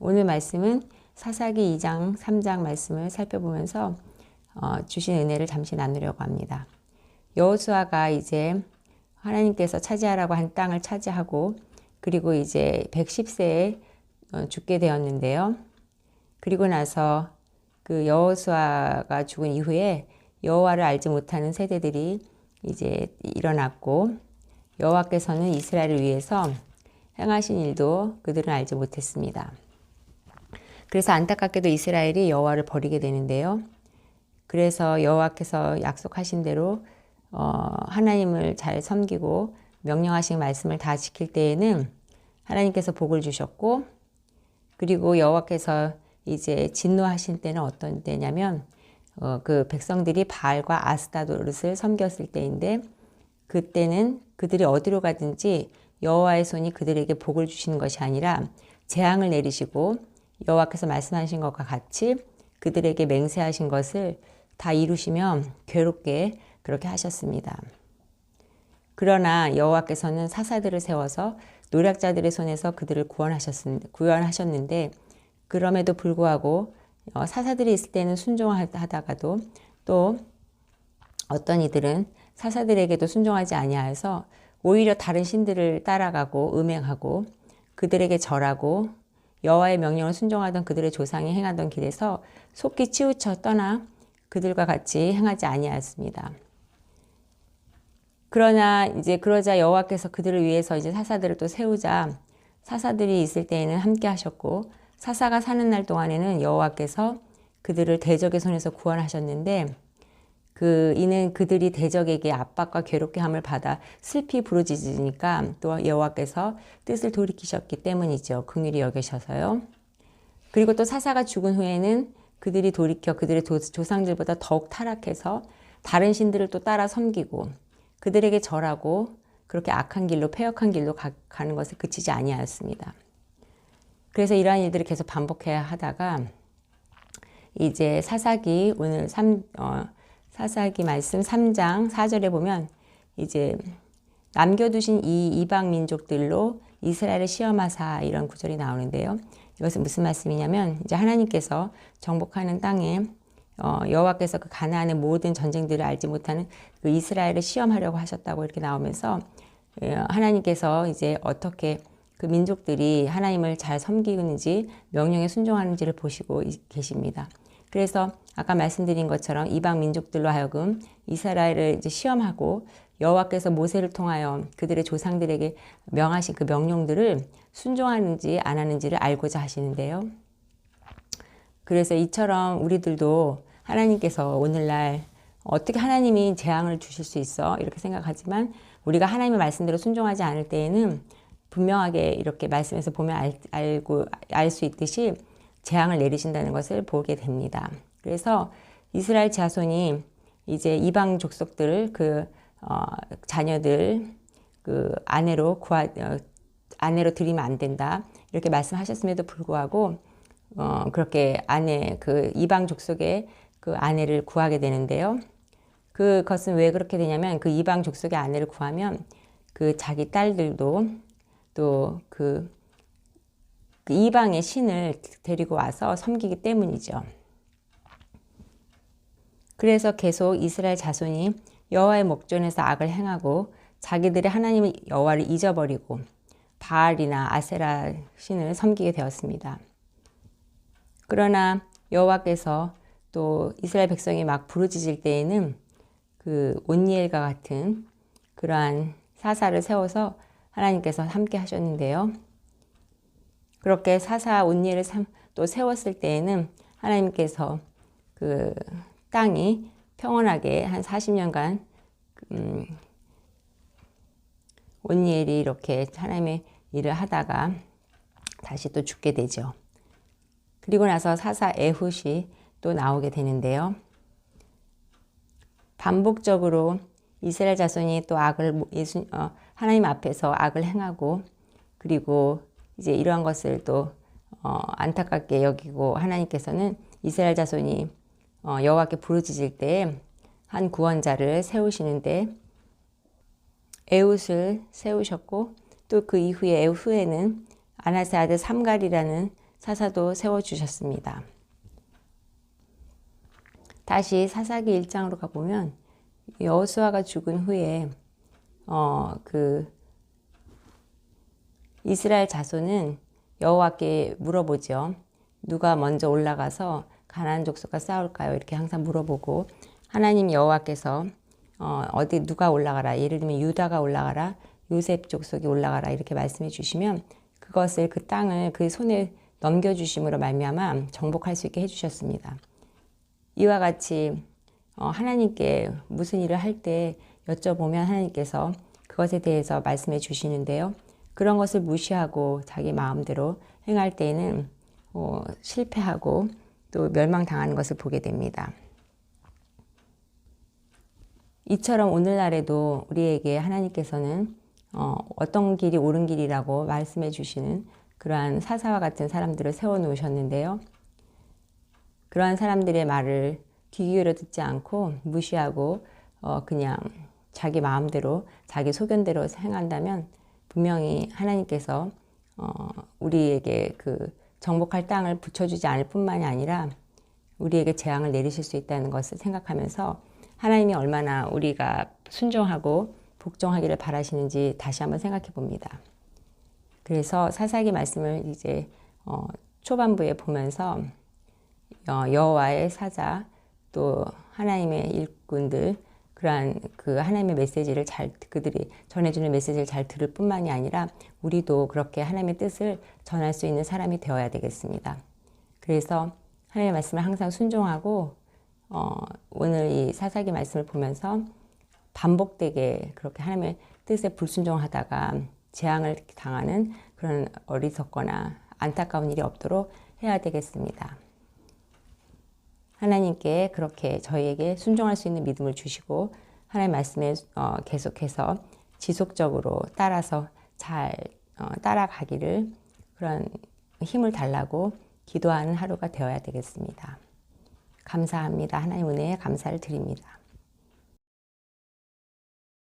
오늘 말씀은 사사기 2장, 3장 말씀을 살펴보면서 주신 은혜를 잠시 나누려고 합니다. 여호수아가 이제 하나님께서 차지하라고 한 땅을 차지하고 그리고 이제 110세에 죽게 되었는데요. 그리고 나서 그 여호수아가 죽은 이후에 여호와를 알지 못하는 세대들이 이제 일어났고 여호와께서는 이스라엘을 위해서 행하신 일도 그들은 알지 못했습니다. 그래서 안타깝게도 이스라엘이 여호와를 버리게 되는데요. 그래서 여호와께서 약속하신 대로 하나님을 잘 섬기고 명령하신 말씀을 다 지킬 때에는 하나님께서 복을 주셨고, 그리고 여호와께서 이제 진노하신 때는 어떤 때냐면 그 백성들이 바알과 아스타롯을 섬겼을 때인데, 그때는 그들이 어디로 가든지 여호와의 손이 그들에게 복을 주시는 것이 아니라 재앙을 내리시고 여호와께서 말씀하신 것과 같이 그들에게 맹세하신 것을 다 이루시며 괴롭게 그렇게 하셨습니다. 그러나 여호와께서는 사사들을 세워서 노략자들의 손에서 그들을 구원하셨는데, 그럼에도 불구하고 사사들이 있을 때는 순종하다가도 또 어떤 이들은 사사들에게도 순종하지 아니하여서 오히려 다른 신들을 따라가고 음행하고 그들에게 절하고 여호와의 명령을 순종하던 그들의 조상이 행하던 길에서 속히 치우쳐 떠나 그들과 같이 행하지 아니하였습니다. 그러나 이제 그러자 여호와께서 그들을 위해서 이제 사사들을 또 세우자 사사들이 있을 때에는 함께 하셨고, 사사가 사는 날 동안에는 여호와께서 그들을 대적의 손에서 구원하셨는데, 이는 그들이 대적에게 압박과 괴롭게 함을 받아 슬피 부르짖으니까 또 여호와께서 뜻을 돌이키셨기 때문이죠. 긍휼히 여기셔서요. 그리고 또 사사가 죽은 후에는 그들이 돌이켜 그들의 조상들보다 더욱 타락해서 다른 신들을 또 따라 섬기고 그들에게 절하고 그렇게 악한 길로, 패역한 길로 가는 것을 그치지 아니하였습니다. 그래서 이러한 일들을 계속 반복해야 하다가 이제 사사기 오늘 사사기 말씀 3장 4절에 보면 이제 남겨두신 이 이방 민족들로 이스라엘을 시험하사, 이런 구절이 나오는데요. 이것은 무슨 말씀이냐면 이제 하나님께서 정복하는 땅에 여호와께서 그 가나안의 모든 전쟁들을 알지 못하는 그 이스라엘을 시험하려고 하셨다고 이렇게 나오면서 하나님께서 이제 어떻게 그 민족들이 하나님을 잘 섬기는지 명령에 순종하는지를 보시고 계십니다. 그래서 아까 말씀드린 것처럼 이방 민족들로 하여금 이스라엘을 이제 시험하고 여호와께서 모세를 통하여 그들의 조상들에게 명하신 그 명령들을 순종하는지 안 하는지를 알고자 하시는데요. 그래서 이처럼 우리들도 하나님께서 오늘날 어떻게 하나님이 재앙을 주실 수 있어? 이렇게 생각하지만 우리가 하나님의 말씀대로 순종하지 않을 때에는 분명하게 이렇게 말씀에서 보면 알 수 있듯이 재앙을 내리신다는 것을 보게 됩니다. 그래서 이스라엘 자손이 이제 이방 족속들을 자녀들 아내로 드리면 안 된다, 이렇게 말씀하셨음에도 불구하고 그렇게 이방 족속의 그 아내를 구하게 되는데요. 그것은 왜 그렇게 되냐면 그 이방 족속의 아내를 구하면 그 자기 딸들도 또 그 이방의 신을 데리고 와서 섬기기 때문이죠. 그래서 계속 이스라엘 자손이 여호와의 목전에서 악을 행하고 자기들의 하나님 여호와를 잊어버리고 바알이나 아세라 신을 섬기게 되었습니다. 그러나 여호와께서 또 이스라엘 백성이 막 부르짖을 때에는 그 온니엘과 같은 그러한 사사를 세워서 하나님께서 함께 하셨는데요. 그렇게 사사 온니엘을 또 세웠을 때에는 하나님께서 그 땅이 평온하게 한 40년간 온니엘이 이렇게 하나님의 일을 하다가 다시 또 죽게 되죠. 그리고 나서 사사 에훗이 또 나오게 되는데요. 반복적으로 이스라엘 자손이 또 하나님 앞에서 악을 행하고, 그리고 이제 이러한 것을 또 안타깝게 여기고 하나님께서는 이스라엘 자손이 여호와께 부르짖을 때 한 구원자를 세우시는데 에훗을 세우셨고, 또 그 이후에 에훗에는 아나세 아들 삼갈이라는 사사도 세워주셨습니다. 다시 사사기 1장으로 가보면 여호수아가 죽은 후에 이스라엘 자손은 여호와께 물어보죠. 누가 먼저 올라가서 가나안 족속과 싸울까요? 이렇게 항상 물어보고 하나님 여호와께서 어디 누가 올라가라, 예를 들면 유다가 올라가라, 요셉 족속이 올라가라 이렇게 말씀해 주시면 그것을 그 땅을 그 손에 넘겨주심으로 말미암아 정복할 수 있게 해주셨습니다. 이와 같이 하나님께 무슨 일을 할 때 여쭤보면 하나님께서 그것에 대해서 말씀해 주시는데요. 그런 것을 무시하고 자기 마음대로 행할 때에는 실패하고 또 멸망당하는 것을 보게 됩니다. 이처럼 오늘날에도 우리에게 하나님께서는 어떤 길이 옳은 길이라고 말씀해 주시는 그러한 사사와 같은 사람들을 세워 놓으셨는데요. 그러한 사람들의 말을 귀 기울여 듣지 않고 무시하고 그냥 자기 마음대로 자기 소견대로 행한다면 분명히 하나님께서 우리에게 그 정복할 땅을 붙여주지 않을 뿐만이 아니라 우리에게 재앙을 내리실 수 있다는 것을 생각하면서 하나님이 얼마나 우리가 순종하고 복종하기를 바라시는지 다시 한번 생각해 봅니다. 그래서 사사기 말씀을 이제 초반부에 보면서 여호와의 사자 또 하나님의 일꾼들 그러한 그 하나님의 메시지를 그들이 전해주는 메시지를 잘 들을 뿐만이 아니라 우리도 그렇게 하나님의 뜻을 전할 수 있는 사람이 되어야 되겠습니다. 그래서 하나님의 말씀을 항상 순종하고 오늘 이 사사기 말씀을 보면서 반복되게 그렇게 하나님의 뜻에 불순종하다가 재앙을 당하는 그런 어리석거나 안타까운 일이 없도록 해야 되겠습니다. 하나님께 그렇게 저희에게 순종할 수 있는 믿음을 주시고 하나님의 말씀에 계속해서 지속적으로 따라서 잘 따라가기를 그런 힘을 달라고 기도하는 하루가 되어야 되겠습니다. 감사합니다. 하나님 은혜에 감사를 드립니다.